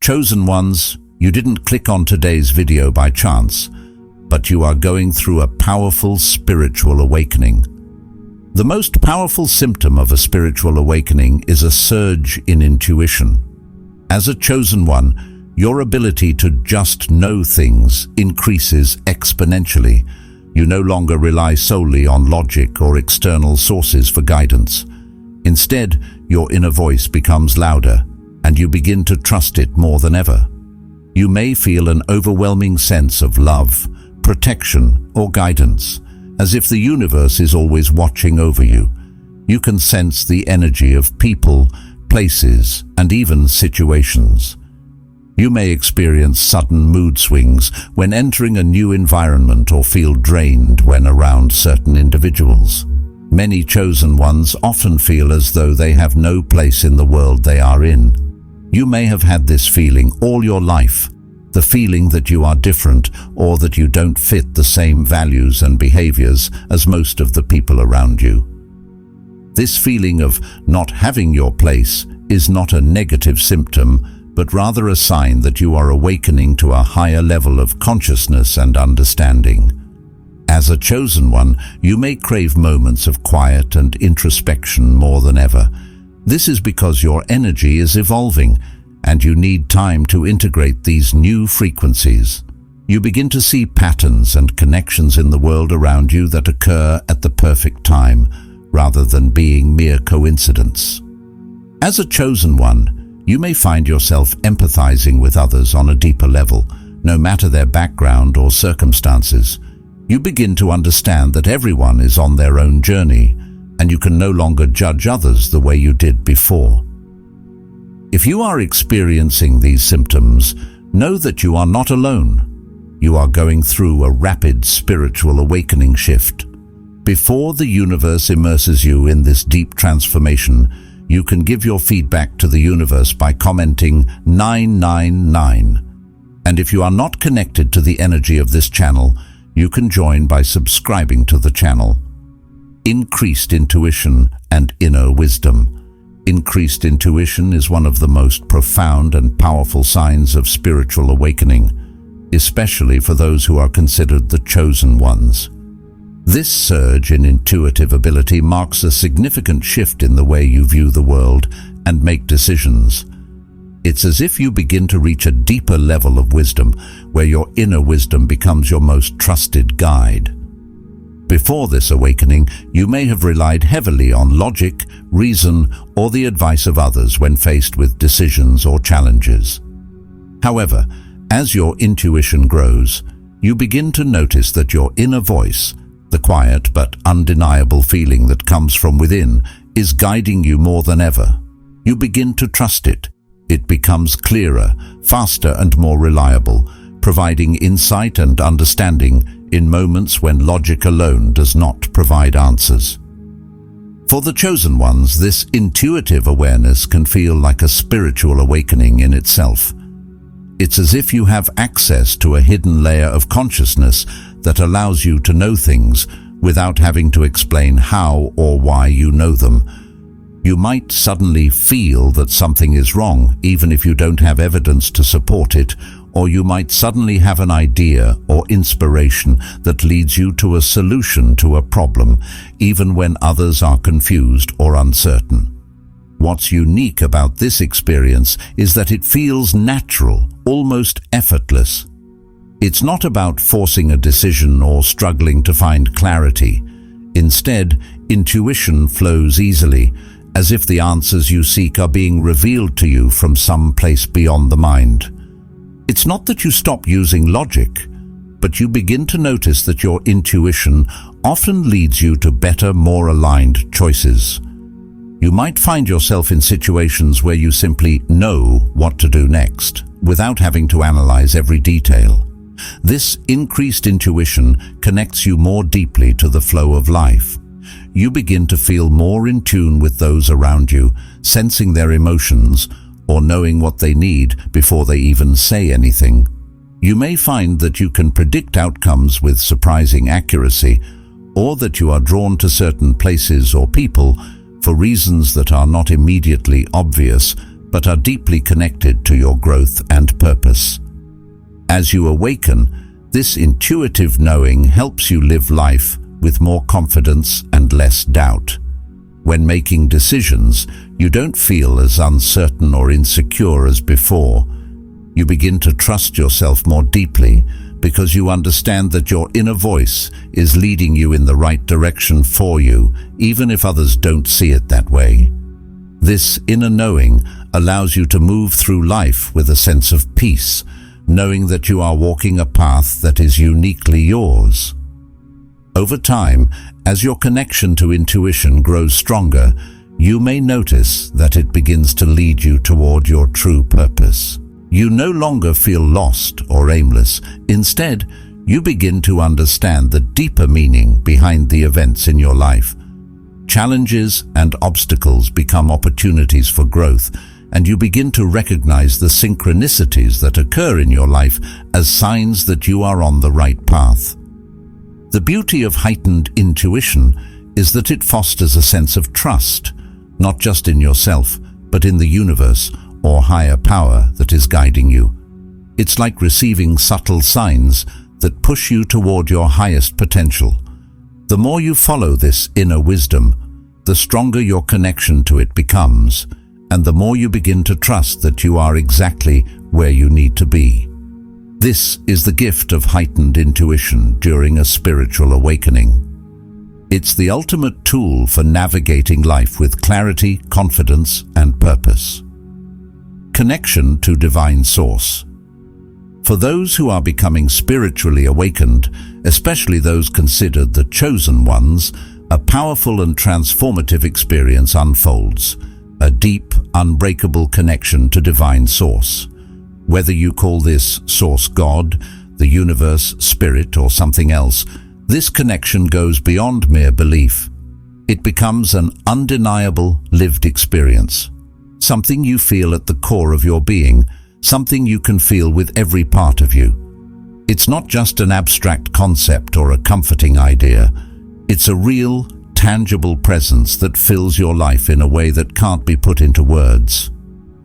Chosen ones, you didn't click on today's video by chance, but you are going through a powerful spiritual awakening. The most powerful symptom of a spiritual awakening is a surge in intuition. As a chosen one, your ability to just know things increases exponentially. You no longer rely solely on logic or external sources for guidance. Instead, your inner voice becomes louder, and you begin to trust it more than ever. You may feel an overwhelming sense of love, protection, or guidance, as if the universe is always watching over you. You can sense the energy of people, places, and even situations. You may experience sudden mood swings when entering a new environment or feel drained when around certain individuals. Many chosen ones often feel as though they have no place in the world they are in. You may have had this feeling all your life, the feeling that you are different or that you don't fit the same values and behaviors as most of the people around you. This feeling of not having your place is not a negative symptom, but rather a sign that you are awakening to a higher level of consciousness and understanding. As a chosen one, you may crave moments of quiet and introspection more than ever. This is because your energy is evolving, and you need time to integrate these new frequencies. You begin to see patterns and connections in the world around you that occur at the perfect time, rather than being mere coincidence. As a chosen one, you may find yourself empathizing with others on a deeper level, no matter their background or circumstances. You begin to understand that everyone is on their own journey, and you can no longer judge others the way you did before. If you are experiencing these symptoms, know that you are not alone. You are going through a rapid spiritual awakening shift. Before the universe immerses you in this deep transformation, you can give your feedback to the universe by commenting 999. And if you are not connected to the energy of this channel, you can join by subscribing to the channel. Increased intuition and inner wisdom. Increased intuition is one of the most profound and powerful signs of spiritual awakening, especially for those who are considered the chosen ones. This surge in intuitive ability marks a significant shift in the way you view the world and make decisions. It's as if you begin to reach a deeper level of wisdom, where your inner wisdom becomes your most trusted guide. Before this awakening, you may have relied heavily on logic, reason, or the advice of others when faced with decisions or challenges. However, as your intuition grows, you begin to notice that your inner voice, the quiet but undeniable feeling that comes from within, is guiding you more than ever. You begin to trust it. It becomes clearer, faster, and more reliable, providing insight and understanding in moments when logic alone does not provide answers. For the chosen ones, this intuitive awareness can feel like a spiritual awakening in itself. It's as if you have access to a hidden layer of consciousness that allows you to know things without having to explain how or why you know them. You might suddenly feel that something is wrong, even if you don't have evidence to support it, or you might suddenly have an idea or inspiration that leads you to a solution to a problem, even when others are confused or uncertain. What's unique about this experience is that it feels natural, almost effortless. It's not about forcing a decision or struggling to find clarity. Instead, intuition flows easily, as if the answers you seek are being revealed to you from some place beyond the mind. It's not that you stop using logic, but you begin to notice that your intuition often leads you to better, more aligned choices. You might find yourself in situations where you simply know what to do next, without having to analyze every detail. This increased intuition connects you more deeply to the flow of life. You begin to feel more in tune with those around you, sensing their emotions, or knowing what they need before they even say anything. You may find that you can predict outcomes with surprising accuracy, or that you are drawn to certain places or people for reasons that are not immediately obvious, but are deeply connected to your growth and purpose. As you awaken, this intuitive knowing helps you live life with more confidence and less doubt. When making decisions, you don't feel as uncertain or insecure as before. You begin to trust yourself more deeply because you understand that your inner voice is leading you in the right direction for you, even if others don't see it that way. This inner knowing allows you to move through life with a sense of peace, knowing that you are walking a path that is uniquely yours. Over time, as your connection to intuition grows stronger, you may notice that it begins to lead you toward your true purpose. You no longer feel lost or aimless. Instead, you begin to understand the deeper meaning behind the events in your life. Challenges and obstacles become opportunities for growth, and you begin to recognize the synchronicities that occur in your life as signs that you are on the right path. The beauty of heightened intuition is that it fosters a sense of trust, not just in yourself, but in the universe or higher power that is guiding you. It's like receiving subtle signs that push you toward your highest potential. The more you follow this inner wisdom, the stronger your connection to it becomes, and the more you begin to trust that you are exactly where you need to be. This is the gift of heightened intuition during a spiritual awakening. It's the ultimate tool for navigating life with clarity, confidence, and purpose. Connection to Divine Source. For those who are becoming spiritually awakened, especially those considered the chosen ones, a powerful and transformative experience unfolds, a deep, unbreakable connection to Divine Source. Whether you call this Source God, the universe, spirit, or something else, this connection goes beyond mere belief. It becomes an undeniable, lived experience. Something you feel at the core of your being, something you can feel with every part of you. It's not just an abstract concept or a comforting idea. It's a real, tangible presence that fills your life in a way that can't be put into words.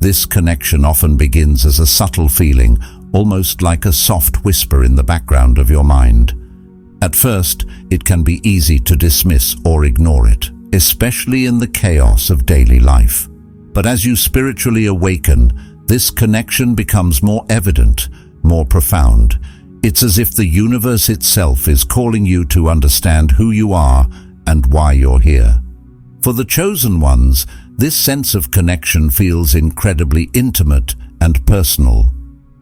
This connection often begins as a subtle feeling, almost like a soft whisper in the background of your mind. At first, it can be easy to dismiss or ignore it, especially in the chaos of daily life. But as you spiritually awaken, this connection becomes more evident, more profound. It's as if the universe itself is calling you to understand who you are and why you're here. For the chosen ones, this sense of connection feels incredibly intimate and personal.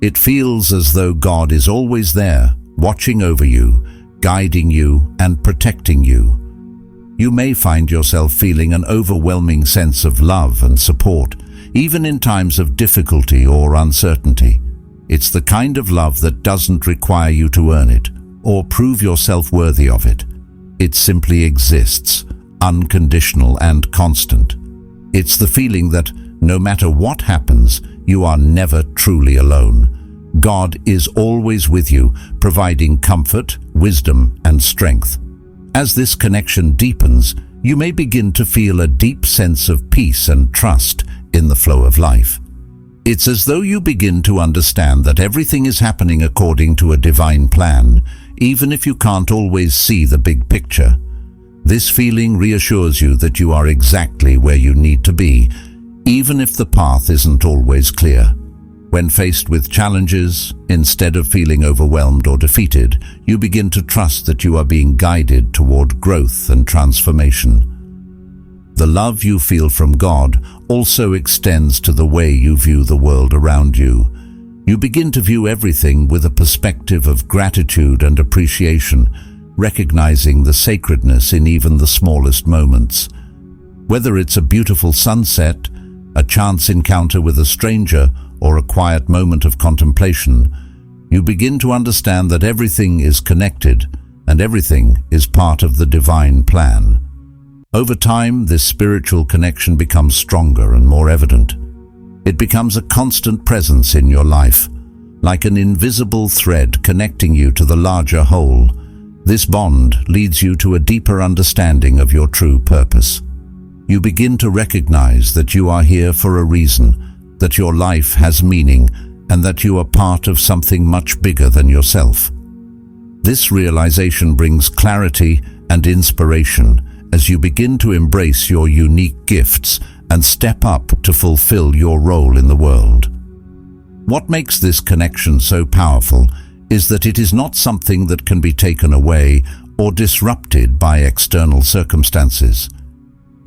It feels as though God is always there, watching over you, guiding you, and protecting you. You may find yourself feeling an overwhelming sense of love and support, even in times of difficulty or uncertainty. It's the kind of love that doesn't require you to earn it or prove yourself worthy of it. It simply exists, unconditional and constant. It's the feeling that no matter what happens, you are never truly alone. God is always with you, providing comfort, wisdom, and strength. As this connection deepens, you may begin to feel a deep sense of peace and trust in the flow of life. It's as though you begin to understand that everything is happening according to a divine plan, even if you can't always see the big picture. This feeling reassures you that you are exactly where you need to be, even if the path isn't always clear. When faced with challenges, instead of feeling overwhelmed or defeated, you begin to trust that you are being guided toward growth and transformation. The love you feel from God also extends to the way you view the world around you. You begin to view everything with a perspective of gratitude and appreciation, recognizing the sacredness in even the smallest moments. Whether it's a beautiful sunset, a chance encounter with a stranger, or a quiet moment of contemplation, you begin to understand that everything is connected and everything is part of the divine plan. Over time, this spiritual connection becomes stronger and more evident. It becomes a constant presence in your life, like an invisible thread connecting you to the larger whole. This bond leads you to a deeper understanding of your true purpose. You begin to recognize that you are here for a reason, that your life has meaning, and that you are part of something much bigger than yourself. This realization brings clarity and inspiration as you begin to embrace your unique gifts and step up to fulfill your role in the world. What makes this connection so powerful is that it is not something that can be taken away or disrupted by external circumstances.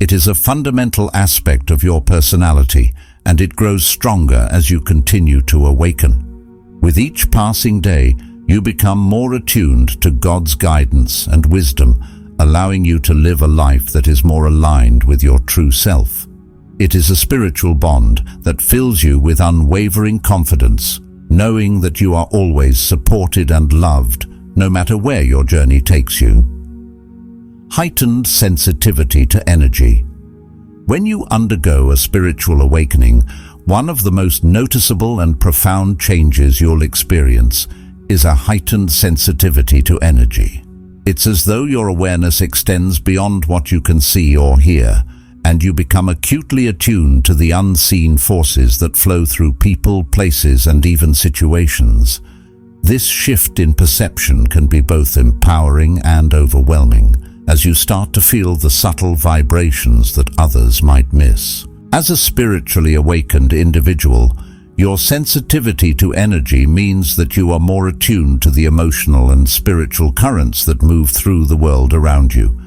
It is a fundamental aspect of your personality, and it grows stronger as you continue to awaken. With each passing day, you become more attuned to God's guidance and wisdom, allowing you to live a life that is more aligned with your true self. It is a spiritual bond that fills you with unwavering confidence, knowing that you are always supported and loved, no matter where your journey takes you. Heightened sensitivity to energy. When you undergo a spiritual awakening, one of the most noticeable and profound changes you'll experience is a heightened sensitivity to energy. It's as though your awareness extends beyond what you can see or hear, and you become acutely attuned to the unseen forces that flow through people, places, and even situations. This shift in perception can be both empowering and overwhelming, as you start to feel the subtle vibrations that others might miss. As a spiritually awakened individual, your sensitivity to energy means that you are more attuned to the emotional and spiritual currents that move through the world around you.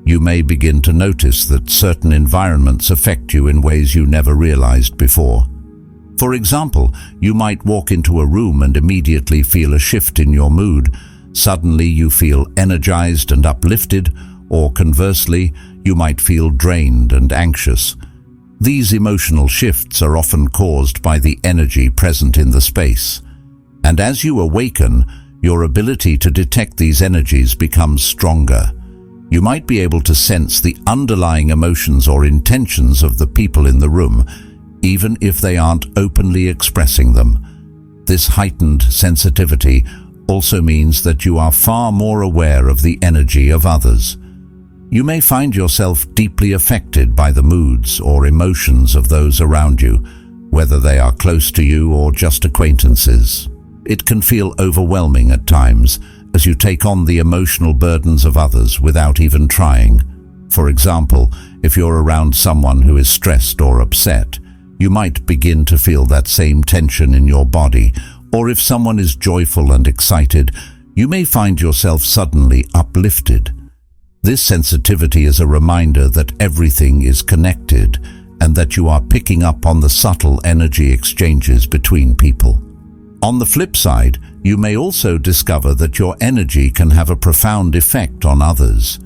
You may begin to notice that certain environments affect you in ways you never realized before. For example, you might walk into a room and immediately feel a shift in your mood. Suddenly you feel energized and uplifted, or conversely, you might feel drained and anxious. These emotional shifts are often caused by the energy present in the space. And as you awaken, your ability to detect these energies becomes stronger. You might be able to sense the underlying emotions or intentions of the people in the room, even if they aren't openly expressing them. This heightened sensitivity also means that you are far more aware of the energy of others. You may find yourself deeply affected by the moods or emotions of those around you, whether they are close to you or just acquaintances. It can feel overwhelming at times, as you take on the emotional burdens of others without even trying. For example, if you're around someone who is stressed or upset, you might begin to feel that same tension in your body, or if someone is joyful and excited, you may find yourself suddenly uplifted. This sensitivity is a reminder that everything is connected and that you are picking up on the subtle energy exchanges between people. On the flip side, you may also discover that your energy can have a profound effect on others.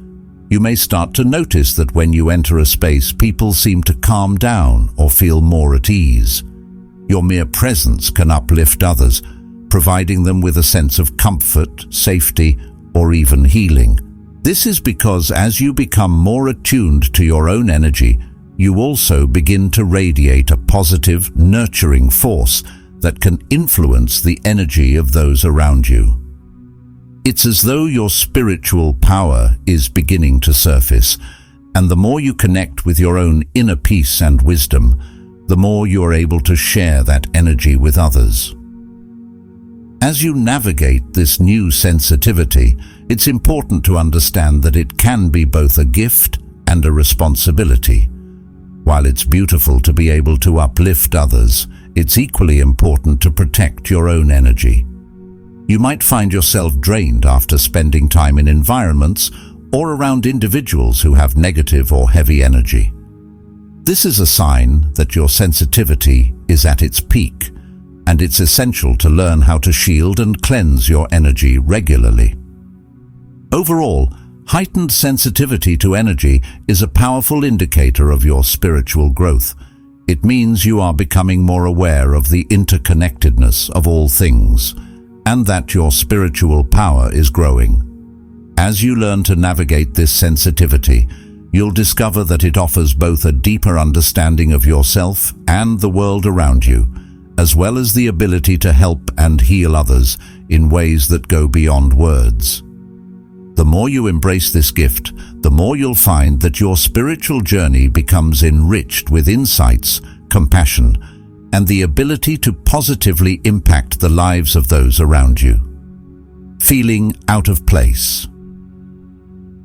You may start to notice that when you enter a space, people seem to calm down or feel more at ease. Your mere presence can uplift others, providing them with a sense of comfort, safety, or even healing. This is because as you become more attuned to your own energy, you also begin to radiate a positive, nurturing force that can influence the energy of those around you. It's as though your spiritual power is beginning to surface, and the more you connect with your own inner peace and wisdom, the more you are able to share that energy with others. As you navigate this new sensitivity, it's important to understand that it can be both a gift and a responsibility. While it's beautiful to be able to uplift others, it's equally important to protect your own energy. You might find yourself drained after spending time in environments or around individuals who have negative or heavy energy. This is a sign that your sensitivity is at its peak, and it's essential to learn how to shield and cleanse your energy regularly. Overall, heightened sensitivity to energy is a powerful indicator of your spiritual growth. It means you are becoming more aware of the interconnectedness of all things, and that your spiritual power is growing. As you learn to navigate this sensitivity, you'll discover that it offers both a deeper understanding of yourself and the world around you, as well as the ability to help and heal others in ways that go beyond words. The more you embrace this gift, the more you'll find that your spiritual journey becomes enriched with insights, compassion, and the ability to positively impact the lives of those around you. Feeling out of place.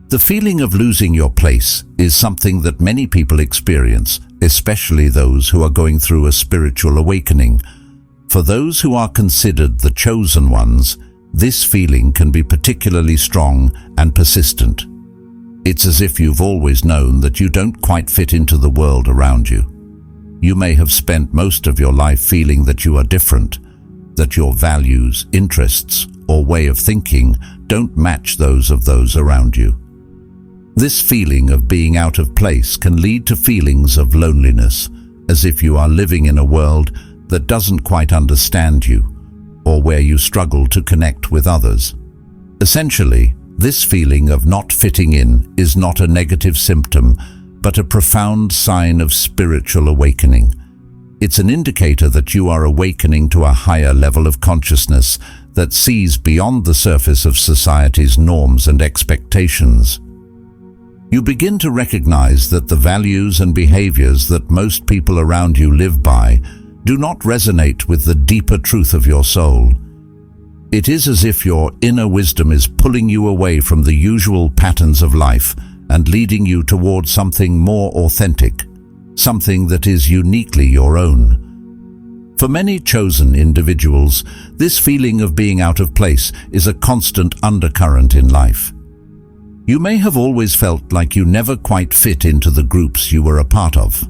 The feeling of losing your place is something that many people experience, especially those who are going through a spiritual awakening. For those who are considered the chosen ones, this feeling can be particularly strong and persistent. It's as if you've always known that you don't quite fit into the world around you. You may have spent most of your life feeling that you are different, that your values, interests, or way of thinking don't match those of those around you. This feeling of being out of place can lead to feelings of loneliness, as if you are living in a world that doesn't quite understand you, or where you struggle to connect with others. Essentially, this feeling of not fitting in is not a negative symptom, but a profound sign of spiritual awakening. It's an indicator that you are awakening to a higher level of consciousness that sees beyond the surface of society's norms and expectations. You begin to recognize that the values and behaviors that most people around you live by do not resonate with the deeper truth of your soul. It is as if your inner wisdom is pulling you away from the usual patterns of life and leading you towards something more authentic, something that is uniquely your own. For many chosen individuals, this feeling of being out of place is a constant undercurrent in life. You may have always felt like you never quite fit into the groups you were a part of,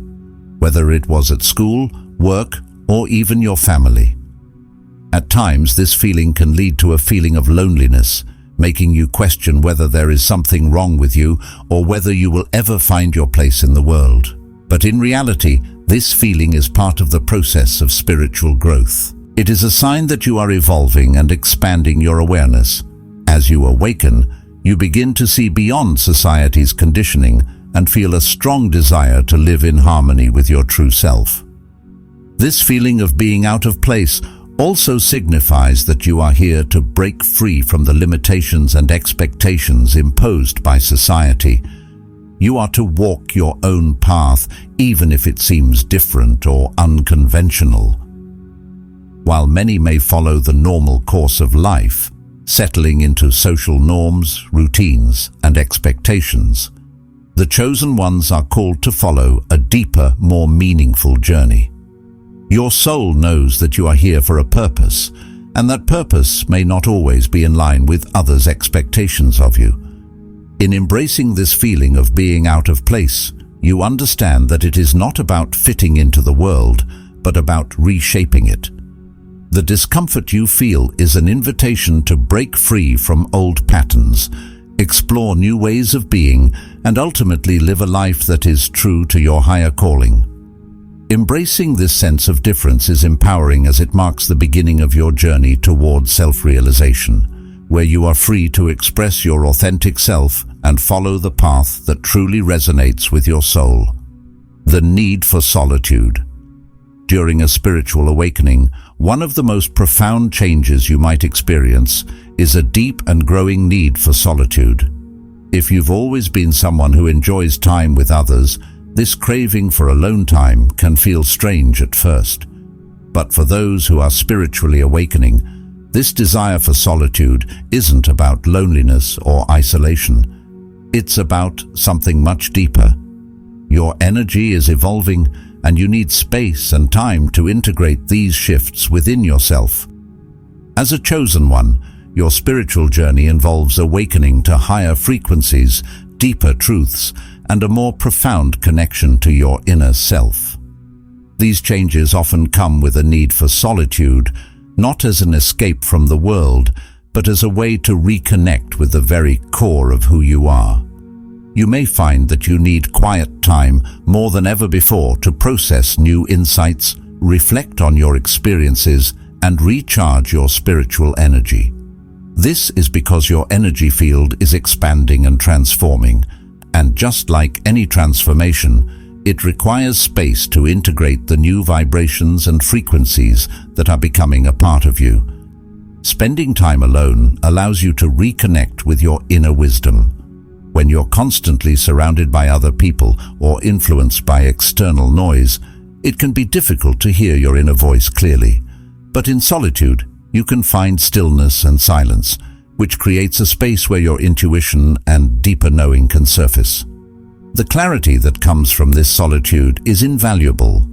whether it was at school, work, or even your family. At times, this feeling can lead to a feeling of loneliness, making you question whether there is something wrong with you or whether you will ever find your place in the world. But in reality, this feeling is part of the process of spiritual growth. It is a sign that you are evolving and expanding your awareness. As you awaken, you begin to see beyond society's conditioning and feel a strong desire to live in harmony with your true self. This feeling of being out of place also signifies that you are here to break free from the limitations and expectations imposed by society. You are to walk your own path, even if it seems different or unconventional. While many may follow the normal course of life, settling into social norms, routines, and expectations, the chosen ones are called to follow a deeper, more meaningful journey. Your soul knows that you are here for a purpose, and that purpose may not always be in line with others' expectations of you. In embracing this feeling of being out of place, you understand that it is not about fitting into the world, but about reshaping it. The discomfort you feel is an invitation to break free from old patterns, explore new ways of being, and ultimately live a life that is true to your higher calling. Embracing this sense of difference is empowering, as it marks the beginning of your journey towards self-realization, where you are free to express your authentic self and follow the path that truly resonates with your soul. The need for solitude. During a spiritual awakening, one of the most profound changes you might experience is a deep and growing need for solitude. If you've always been someone who enjoys time with others, this craving for alone time can feel strange at first. But for those who are spiritually awakening, this desire for solitude isn't about loneliness or isolation. It's about something much deeper. Your energy is evolving, and you need space and time to integrate these shifts within yourself. As a chosen one, your spiritual journey involves awakening to higher frequencies, deeper truths, and a more profound connection to your inner self. These changes often come with a need for solitude, not as an escape from the world, but as a way to reconnect with the very core of who you are. You may find that you need quiet time more than ever before to process new insights, reflect on your experiences, and recharge your spiritual energy. This is because your energy field is expanding and transforming, and just like any transformation, it requires space to integrate the new vibrations and frequencies that are becoming a part of you. Spending time alone allows you to reconnect with your inner wisdom. When you're constantly surrounded by other people or influenced by external noise, It can be difficult to hear your inner voice clearly, but in solitude, you can find stillness and silence, which creates a space where your intuition and deeper knowing can surface. The clarity that comes from this solitude is invaluable.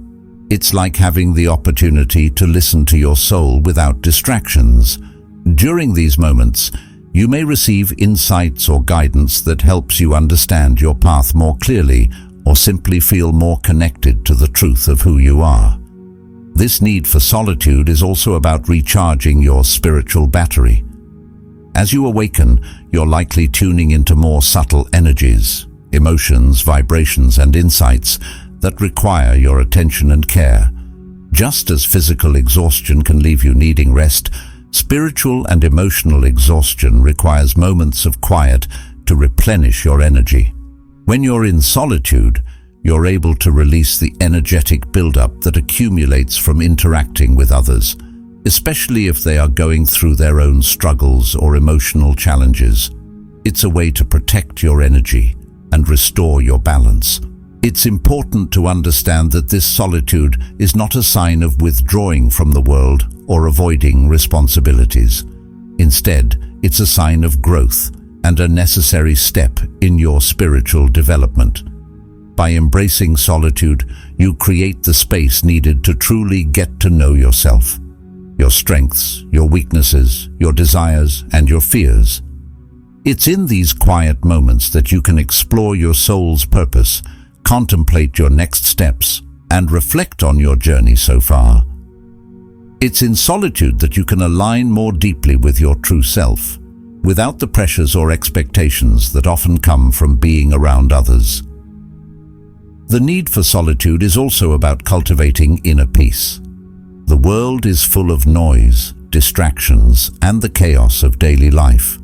It's like having the opportunity to listen to your soul without distractions. During these moments, you may receive insights or guidance that helps you understand your path more clearly or simply feel more connected to the truth of who you are. This need for solitude is also about recharging your spiritual battery. As you awaken, you're likely tuning into more subtle energies, emotions, vibrations, and insights that require your attention and care. Just as physical exhaustion can leave you needing rest, spiritual and emotional exhaustion requires moments of quiet to replenish your energy. When you're in solitude, you're able to release the energetic buildup that accumulates from interacting with others, especially if they are going through their own struggles or emotional challenges. It's a way to protect your energy and restore your balance. It's important to understand that this solitude is not a sign of withdrawing from the world or avoiding responsibilities. Instead, it's a sign of growth and a necessary step in your spiritual development. By embracing solitude, you create the space needed to truly get to know yourself, your strengths, your weaknesses, your desires, and your fears. It's in these quiet moments that you can explore your soul's purpose, contemplate your next steps, and reflect on your journey so far. It's in solitude that you can align more deeply with your true self, without the pressures or expectations that often come from being around others. The need for solitude is also about cultivating inner peace. The world is full of noise, distractions, and the chaos of daily life.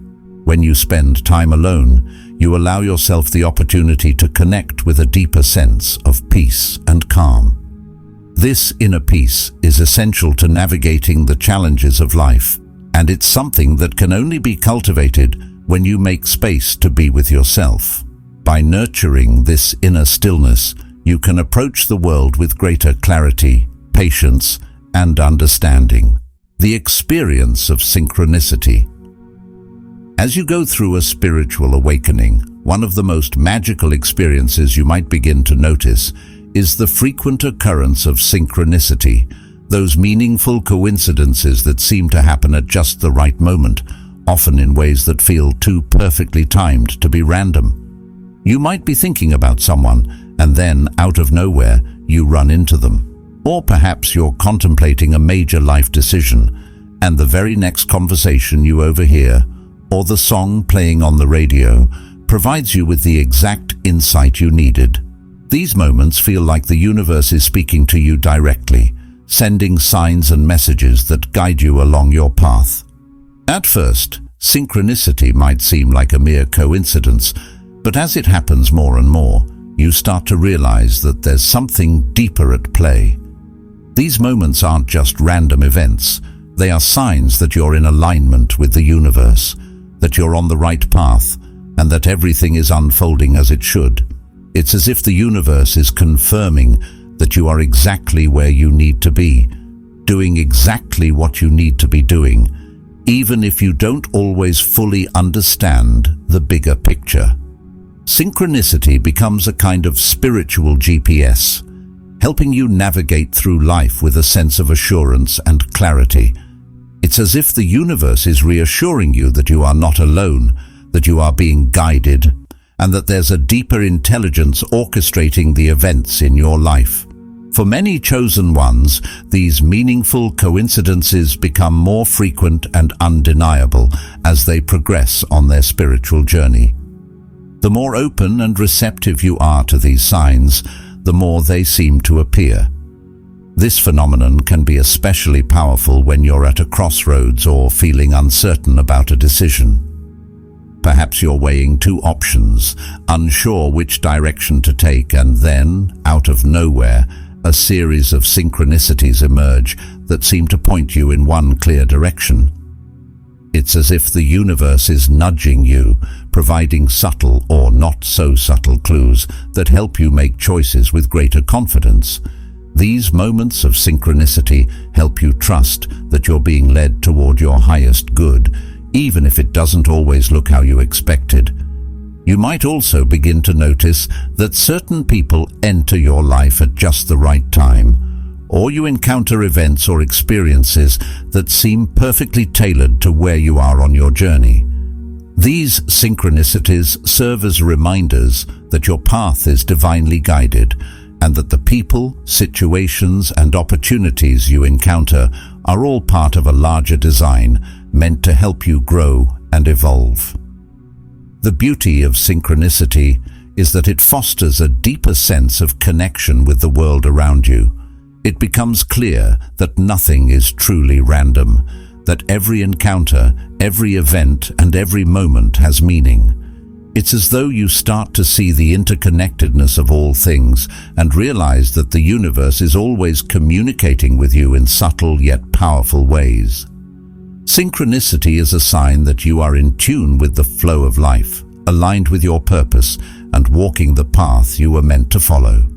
When you spend time alone, you allow yourself the opportunity to connect with a deeper sense of peace and calm. This inner peace is essential to navigating the challenges of life, and it's something that can only be cultivated when you make space to be with yourself. By nurturing this inner stillness, you can approach the world with greater clarity, patience, and understanding. The experience of synchronicity. As you go through a spiritual awakening, one of the most magical experiences you might begin to notice is the frequent occurrence of synchronicity, those meaningful coincidences that seem to happen at just the right moment, often in ways that feel too perfectly timed to be random. You might be thinking about someone, and then, out of nowhere, you run into them. Or perhaps you're contemplating a major life decision, and the very next conversation you overhear, or the song playing on the radio, provides you with the exact insight you needed. These moments feel like the universe is speaking to you directly, sending signs and messages that guide you along your path. At first, synchronicity might seem like a mere coincidence, but as it happens more and more, you start to realize that there's something deeper at play. These moments aren't just random events. They are signs that you're in alignment with the universe, that you're on the right path, and that everything is unfolding as it should. It's as if the universe is confirming that you are exactly where you need to be, doing exactly what you need to be doing, even if you don't always fully understand the bigger picture. Synchronicity becomes a kind of spiritual GPS, helping you navigate through life with a sense of assurance and clarity. It's as if the universe is reassuring you that you are not alone, that you are being guided, and that there's a deeper intelligence orchestrating the events in your life. For many chosen ones, these meaningful coincidences become more frequent and undeniable as they progress on their spiritual journey. The more open and receptive you are to these signs, the more they seem to appear. This phenomenon can be especially powerful when you're at a crossroads or feeling uncertain about a decision. Perhaps you're weighing two options, unsure which direction to take, and then, out of nowhere, a series of synchronicities emerge that seem to point you in one clear direction. It's as if the universe is nudging you, providing subtle or not so subtle clues that help you make choices with greater confidence. These moments of synchronicity help you trust that you're being led toward your highest good, even if it doesn't always look how you expected. You might also begin to notice that certain people enter your life at just the right time, or you encounter events or experiences that seem perfectly tailored to where you are on your journey. These synchronicities serve as reminders that your path is divinely guided, and that the people, situations, and opportunities you encounter are all part of a larger design meant to help you grow and evolve. The beauty of synchronicity is that it fosters a deeper sense of connection with the world around you. It becomes clear that nothing is truly random, that every encounter, every event, and every moment has meaning. It's as though you start to see the interconnectedness of all things and realize that the universe is always communicating with you in subtle yet powerful ways. Synchronicity is a sign that you are in tune with the flow of life, aligned with your purpose, and walking the path you were meant to follow.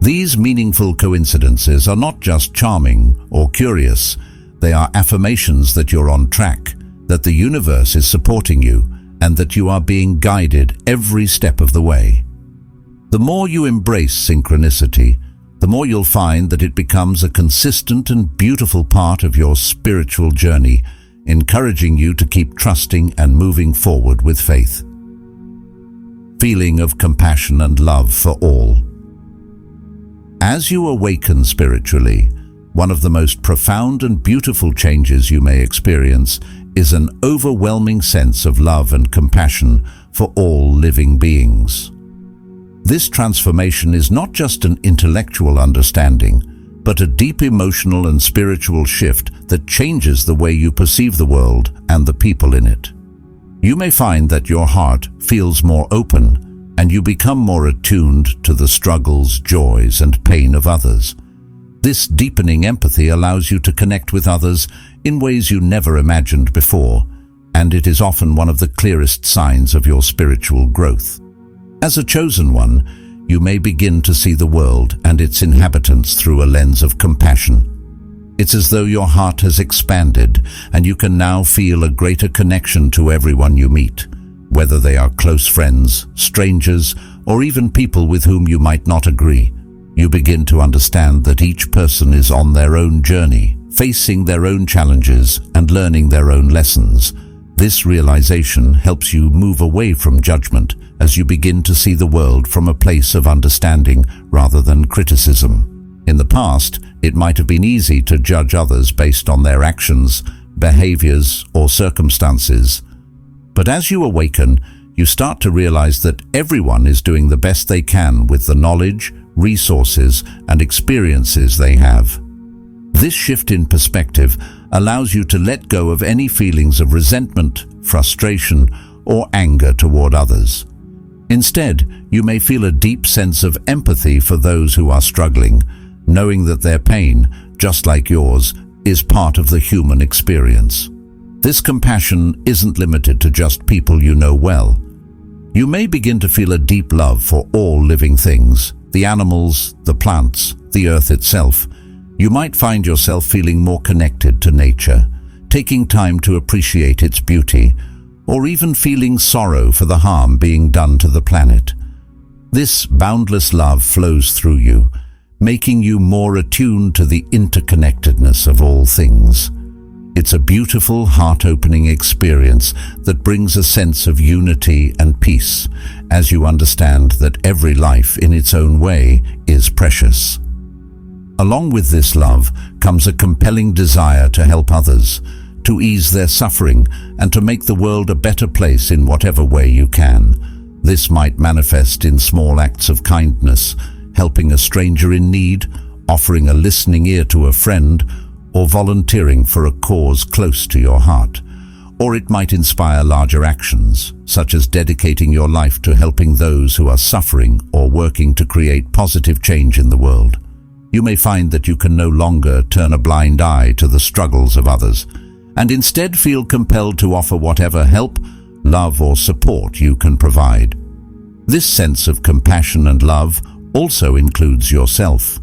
These meaningful coincidences are not just charming or curious. They are affirmations that you're on track, that the universe is supporting you, and that you are being guided every step of the way. The more you embrace synchronicity, the more you'll find that it becomes a consistent and beautiful part of your spiritual journey, encouraging you to keep trusting and moving forward with faith. Feeling of compassion and love for all. As you awaken spiritually, one of the most profound and beautiful changes you may experience is an overwhelming sense of love and compassion for all living beings. This transformation is not just an intellectual understanding, but a deep emotional and spiritual shift that changes the way you perceive the world and the people in it. You may find that your heart feels more open, and you become more attuned to the struggles, joys, and pain of others. This deepening empathy allows you to connect with others in ways you never imagined before, and it is often one of the clearest signs of your spiritual growth. As a chosen one, you may begin to see the world and its inhabitants through a lens of compassion. It's as though your heart has expanded, and you can now feel a greater connection to everyone you meet, whether they are close friends, strangers, or even people with whom you might not agree. You begin to understand that each person is on their own journey, facing their own challenges and learning their own lessons. This realization helps you move away from judgment as you begin to see the world from a place of understanding rather than criticism. In the past, it might have been easy to judge others based on their actions, behaviors, or circumstances. But as you awaken, you start to realize that everyone is doing the best they can with the knowledge, resources, and experiences they have. This shift in perspective allows you to let go of any feelings of resentment, frustration, or anger toward others. Instead, you may feel a deep sense of empathy for those who are struggling, knowing that their pain, just like yours, is part of the human experience. This compassion isn't limited to just people you know well. You may begin to feel a deep love for all living things, the animals, the plants, the earth itself. You might find yourself feeling more connected to nature, taking time to appreciate its beauty, or even feeling sorrow for the harm being done to the planet. This boundless love flows through you, making you more attuned to the interconnectedness of all things. It's a beautiful, heart-opening experience that brings a sense of unity and peace as you understand that every life in its own way is precious. Along with this love comes a compelling desire to help others, to ease their suffering, and to make the world a better place in whatever way you can. This might manifest in small acts of kindness, helping a stranger in need, offering a listening ear to a friend, or volunteering for a cause close to your heart. Or it might inspire larger actions, such as dedicating your life to helping those who are suffering or working to create positive change in the world. You may find that you can no longer turn a blind eye to the struggles of others, and instead feel compelled to offer whatever help, love, or support you can provide. This sense of compassion and love also includes yourself.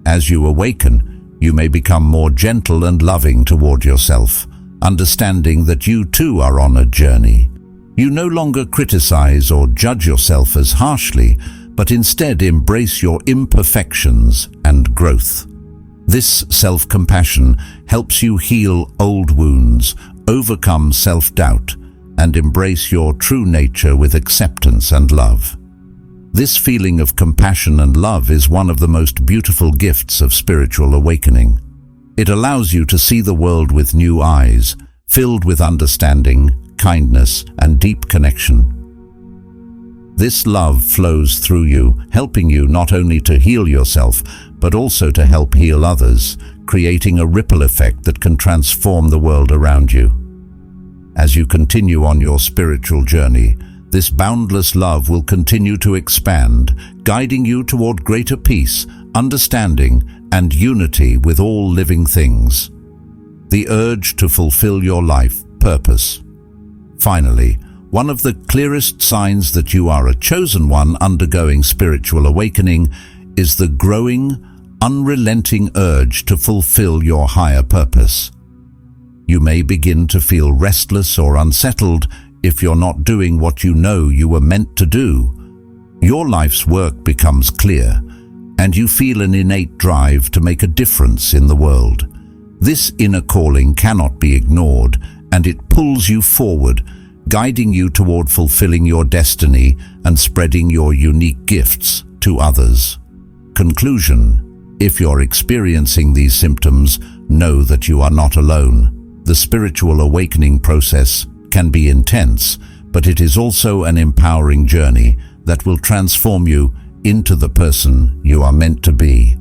As you awaken, you may become more gentle and loving toward yourself, understanding that you too are on a journey. You no longer criticize or judge yourself as harshly, but instead embrace your imperfections and growth. This self-compassion helps you heal old wounds, overcome self-doubt, and embrace your true nature with acceptance and love. This feeling of compassion and love is one of the most beautiful gifts of spiritual awakening. It allows you to see the world with new eyes, filled with understanding, kindness, and deep connection. This love flows through you, helping you not only to heal yourself, but also to help heal others, creating a ripple effect that can transform the world around you. As you continue on your spiritual journey, this boundless love will continue to expand, guiding you toward greater peace, understanding, and unity with all living things. The urge to fulfill your life purpose. Finally, one of the clearest signs that you are a chosen one undergoing spiritual awakening is the growing, unrelenting urge to fulfill your higher purpose. You may begin to feel restless or unsettled if you're not doing what you know you were meant to do. Your life's work becomes clear, and you feel an innate drive to make a difference in the world. This inner calling cannot be ignored, and it pulls you forward, guiding you toward fulfilling your destiny and spreading your unique gifts to others. Conclusion: if you're experiencing these symptoms, know that you are not alone. The spiritual awakening process can be intense, but it is also an empowering journey that will transform you into the person you are meant to be.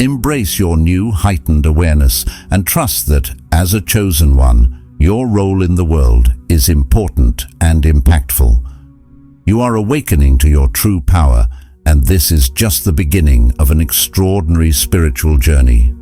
Embrace your new heightened awareness and trust that, as a chosen one, your role in the world is important and impactful. You are awakening to your true power, and this is just the beginning of an extraordinary spiritual journey.